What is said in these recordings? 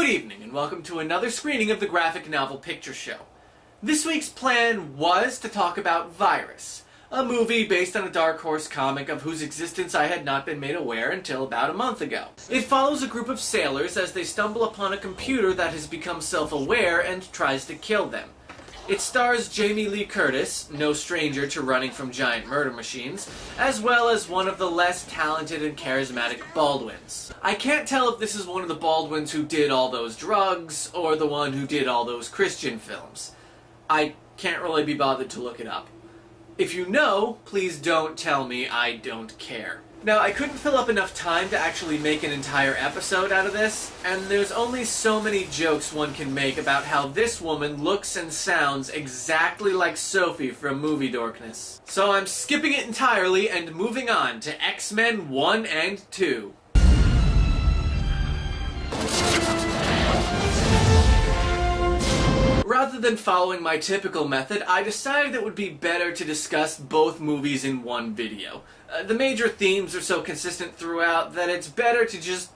evening, and welcome to another screening of the graphic novel Picture Show. This week's plan was to talk about Virus, a movie based on a Dark Horse comic of whose existence I had not been made aware until about a month ago. It follows a group of sailors as they stumble upon a computer that has become self-aware and tries to kill them. It stars Jamie Lee Curtis, no stranger to running from giant murder machines, as well as one of the less talented and charismatic Baldwins. I can't tell if this is one of the Baldwins who did all those drugs, or the one who did all those Christian films. I can't really be bothered to look it up. If you know, please don't tell me. I don't care. Now, I couldn't fill up enough time to actually make an entire episode out of this, and there's only so many jokes one can make about how this woman looks and sounds exactly like Sophie from Movie Dorkness. So I'm skipping it entirely and moving on to X-Men 1 and 2. Rather than following my typical method, I decided it would be better to discuss both movies in one video. The major themes are so consistent throughout that it's better to just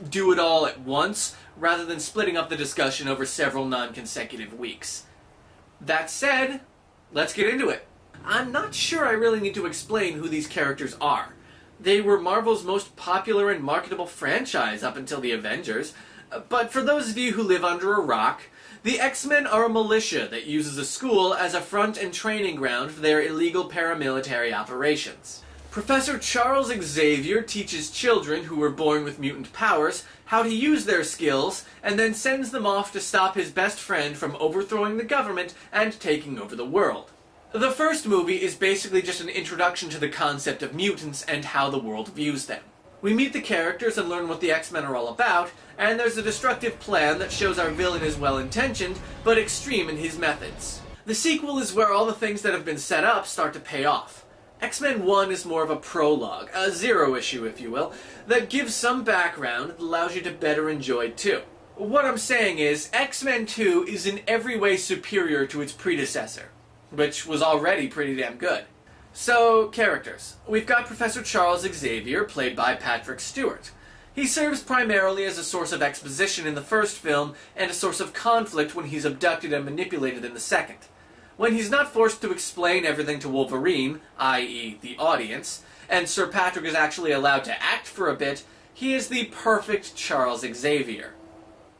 do it all at once, rather than splitting up the discussion over several non-consecutive weeks. That said, let's get into it. I'm not sure I really need to explain who these characters are. They were Marvel's most popular and marketable franchise up until the Avengers, but for those of you who live under a rock, the X-Men are a militia that uses a school as a front and training ground for their illegal paramilitary operations. Professor Charles Xavier teaches children who were born with mutant powers how to use their skills, and then sends them off to stop his best friend from overthrowing the government and taking over the world. The first movie is basically just an introduction to the concept of mutants and how the world views them. We meet the characters and learn what the X-Men are all about, and there's a destructive plan that shows our villain is well-intentioned, but extreme in his methods. The sequel is where all the things that have been set up start to pay off. X-Men 1 is more of a prologue, a zero issue if you will, that gives some background that allows you to better enjoy 2. What I'm saying is, X-Men 2 is in every way superior to its predecessor, which was already pretty damn good. So, characters. We've got Professor Charles Xavier, played by Patrick Stewart. He serves primarily as a source of exposition in the first film, and a source of conflict when he's abducted and manipulated in the second. When he's not forced to explain everything to Wolverine, i.e. the audience, and Sir Patrick is actually allowed to act for a bit, he is the perfect Charles Xavier.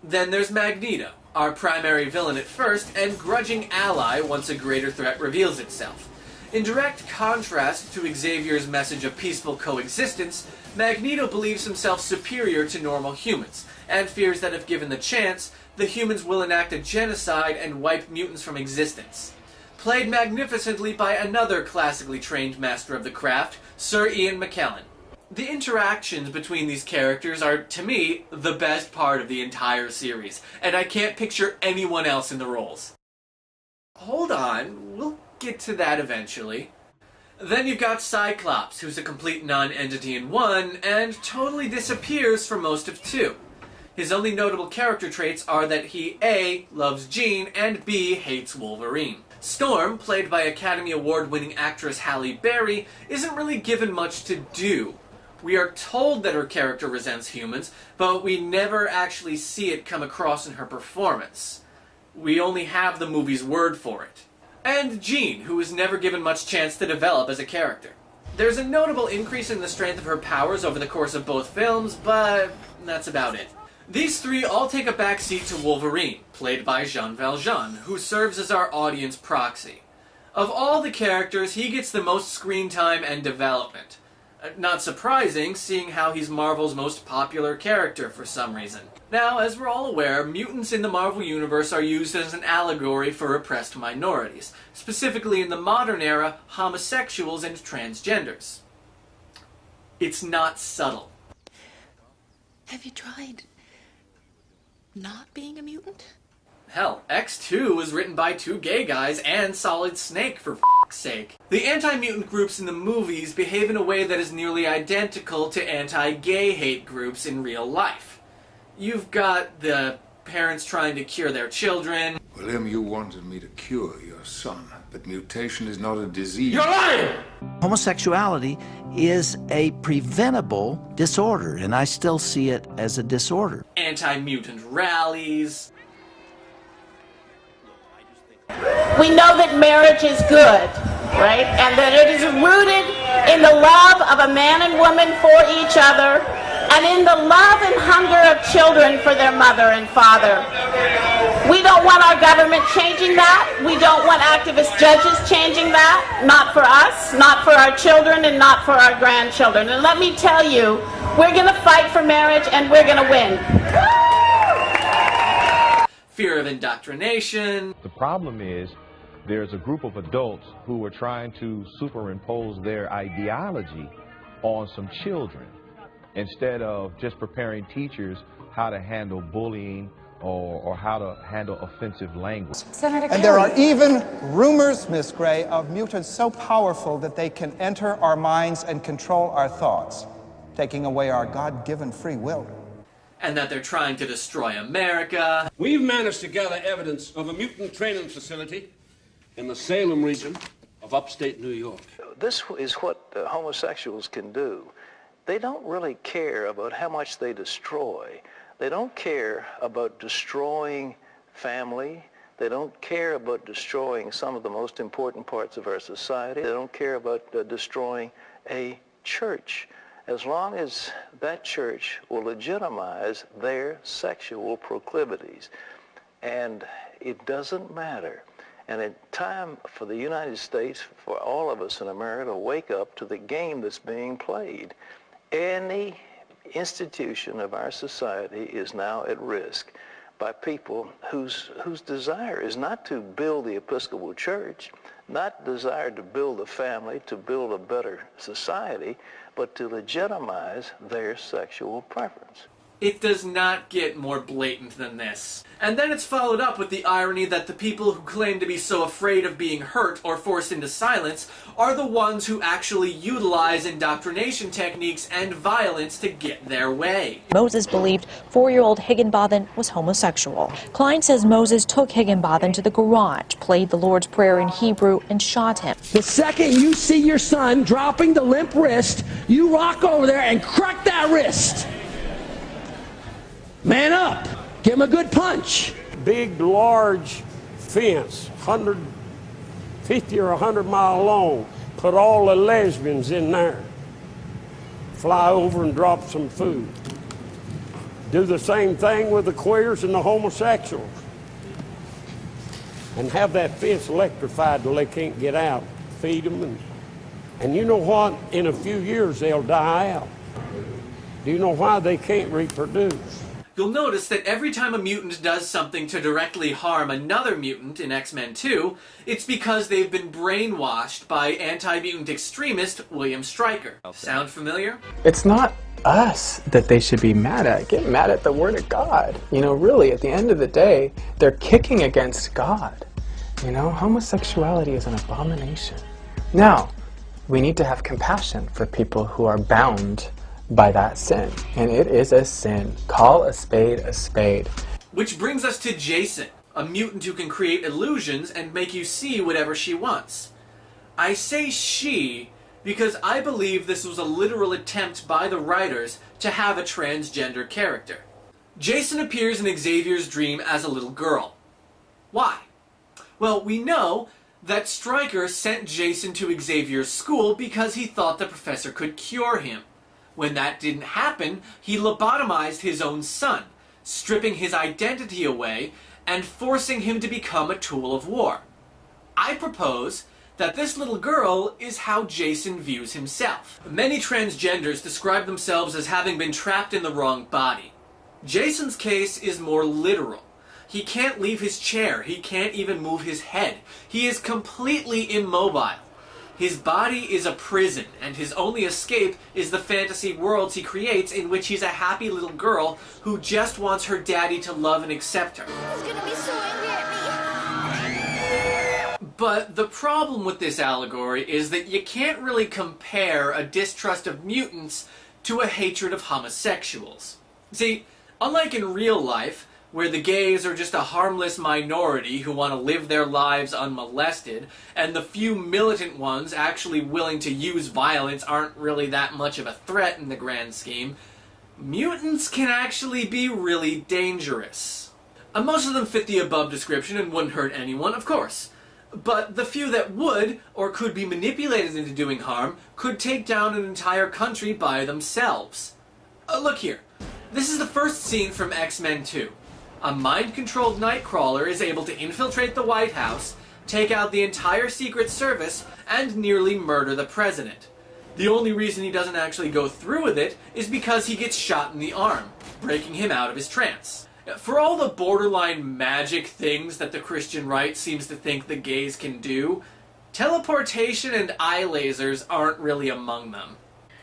Then there's Magneto, our primary villain at first, and grudging ally once a greater threat reveals itself. In direct contrast to Xavier's message of peaceful coexistence, Magneto believes himself superior to normal humans, and fears that if given the chance, the humans will enact a genocide and wipe mutants from existence. Played magnificently by another classically trained master of the craft, Sir Ian McKellen. The interactions between these characters are, to me, the best part of the entire series, and I can't picture anyone else in the roles. Hold on, we'll get to that eventually. Then you've got Cyclops, who's a complete non-entity in 1, and totally disappears for most of 2. His only notable character traits are that he A. loves Jean, and B. hates Wolverine. Storm, played by Academy Award-winning actress Halle Berry, isn't really given much to do. We are told that her character resents humans, but we never actually see it come across in her performance. We only have the movie's word for it. And Jean, who is never given much chance to develop as a character. There's a notable increase in the strength of her powers over the course of both films, but that's about it. These three all take a backseat to Wolverine, played by Jean Valjean, who serves as our audience proxy. Of all the characters, he gets the most screen time and development. Not surprising, seeing how he's Marvel's most popular character for some reason. Now, as we're all aware, mutants in the Marvel Universe are used as an allegory for oppressed minorities, specifically in the modern era, homosexuals and transgenders. It's not subtle. Have you tried not being a mutant? Hell, X2 was written by 2 gay guys and Solid Snake, for f***'s sake. The anti-mutant groups in the movies behave in a way that is nearly identical to anti-gay hate groups in real life. You've got the parents trying to cure their children. William, you wanted me to cure your son, but mutation is not a disease. You're lying! Homosexuality is a preventable disorder, and I still see it as a disorder. Anti-mutant rallies. We know that marriage is good, right? And that it is rooted in the love of a man and woman for each other, and in the love and hunger of children for their mother and father. We don't want our government changing that. We don't want activist judges changing that. Not for us, not for our children, and not for our grandchildren. And let me tell you, we're going to fight for marriage, and we're going to win. Fear of indoctrination. The problem is there's a group of adults who are trying to superimpose their ideology on some children instead of just preparing teachers how to handle bullying or how to handle offensive language. And there are even rumors, Miss Gray, of mutants so powerful that they can enter our minds and control our thoughts, taking away our God-given free will. And that they're trying to destroy America. We've managed to gather evidence of a mutant training facility in the Salem region of upstate New York. This is what homosexuals can do. They don't really care about how much they destroy. They don't care about destroying family. They don't care about destroying some of the most important parts of our society. They don't care about destroying a church, as long as that church will legitimize their sexual proclivities. And it doesn't matter. And it's time for the United States, for all of us in America, to wake up to the game that's being played. Any institution of our society is now at risk by people whose desire is not to build the Episcopal Church, not desire to build a family, to build a better society, but to legitimize their sexual preference. It does not get more blatant than this. And then it's followed up with the irony that the people who claim to be so afraid of being hurt or forced into silence are the ones who actually utilize indoctrination techniques and violence to get their way. Moses believed 4-year-old Higginbotham was homosexual. Klein says Moses took Higginbotham to the garage, played the Lord's Prayer in Hebrew, and shot him. The second you see your son dropping the limp wrist, you walk over there and crack that wrist. Man up. Give him a good punch. Big, large fence, 150 or 100 mile long. Put all the lesbians in there. Fly over and drop some food. Do the same thing with the queers and the homosexuals. And have that fence electrified till they can't get out. Feed them. And you know what? In a few years, they'll die out. Do you know why? They can't reproduce. You'll notice that every time a mutant does something to directly harm another mutant in X-Men 2, it's because they've been brainwashed by anti-mutant extremist William Stryker. Sound familiar? It's not us that they should be mad at. Get mad at the Word of God. You know, really, at the end of the day, they're kicking against God. You know, homosexuality is an abomination. Now, we need to have compassion for people who are bound by that sin, and it is a sin. Call a spade a spade. Which brings us to Jason, a mutant who can create illusions and make you see whatever she wants. I say she because I believe this was a literal attempt by the writers to have a transgender character. Jason appears in Xavier's dream as a little girl. Why? Well, we know that Stryker sent Jason to Xavier's school because he thought the professor could cure him. When that didn't happen, he lobotomized his own son, stripping his identity away and forcing him to become a tool of war. I propose that this little girl is how Jason views himself. Many transgenders describe themselves as having been trapped in the wrong body. Jason's case is more literal. He can't leave his chair. He can't even move his head. He is completely immobile. His body is a prison, and his only escape is the fantasy worlds he creates in which he's a happy little girl who just wants her daddy to love and accept her. He's gonna be so angry at me. But the problem with this allegory is that you can't really compare a distrust of mutants to a hatred of homosexuals. See, unlike in real life, where the gays are just a harmless minority who want to live their lives unmolested, and the few militant ones actually willing to use violence aren't really that much of a threat in the grand scheme, mutants can actually be really dangerous. Most of them fit the above description and wouldn't hurt anyone, of course. But the few that would, or could be manipulated into doing harm, could take down an entire country by themselves. Look here. This is the first scene from X-Men 2. A mind-controlled Nightcrawler is able to infiltrate the White House, take out the entire Secret Service, and nearly murder the president. The only reason he doesn't actually go through with it is because he gets shot in the arm, breaking him out of his trance. For all the borderline magic things that the Christian right seems to think the gays can do, teleportation and eye lasers aren't really among them.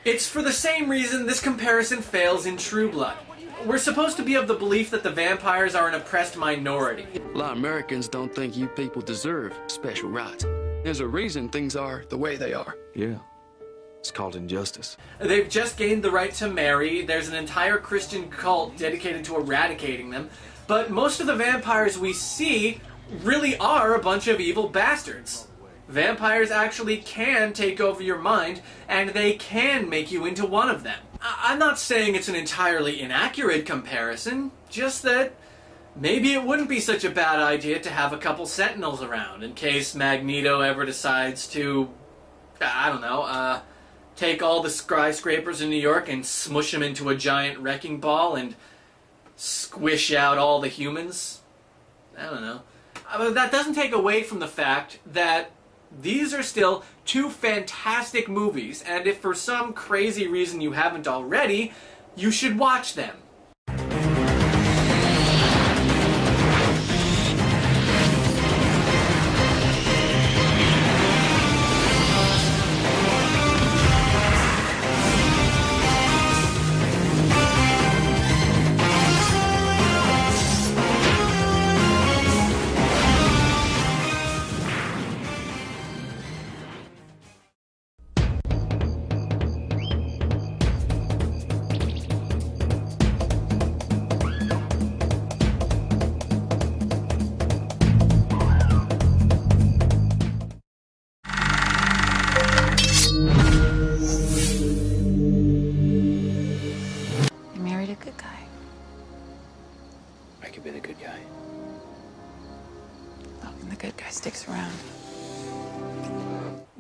It's for the same reason this comparison fails in True Blood. We're supposed to be of the belief that the vampires are an oppressed minority. A lot of Americans don't think you people deserve special rights. There's a reason things are the way they are. Yeah. It's called injustice. They've just gained the right to marry, there's an entire Christian cult dedicated to eradicating them, but most of the vampires we see really are a bunch of evil bastards. Vampires actually can take over your mind, and they can make you into one of them. I'm not saying it's an entirely inaccurate comparison, just that maybe it wouldn't be such a bad idea to have a couple sentinels around in case Magneto ever decides to, I don't know, take all the skyscrapers in New York and smush them into a giant wrecking ball and squish out all the humans. I don't know. But that doesn't take away from the fact that these are still two fantastic movies, and if for some crazy reason you haven't already, you should watch them.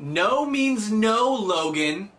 No means no, Logan.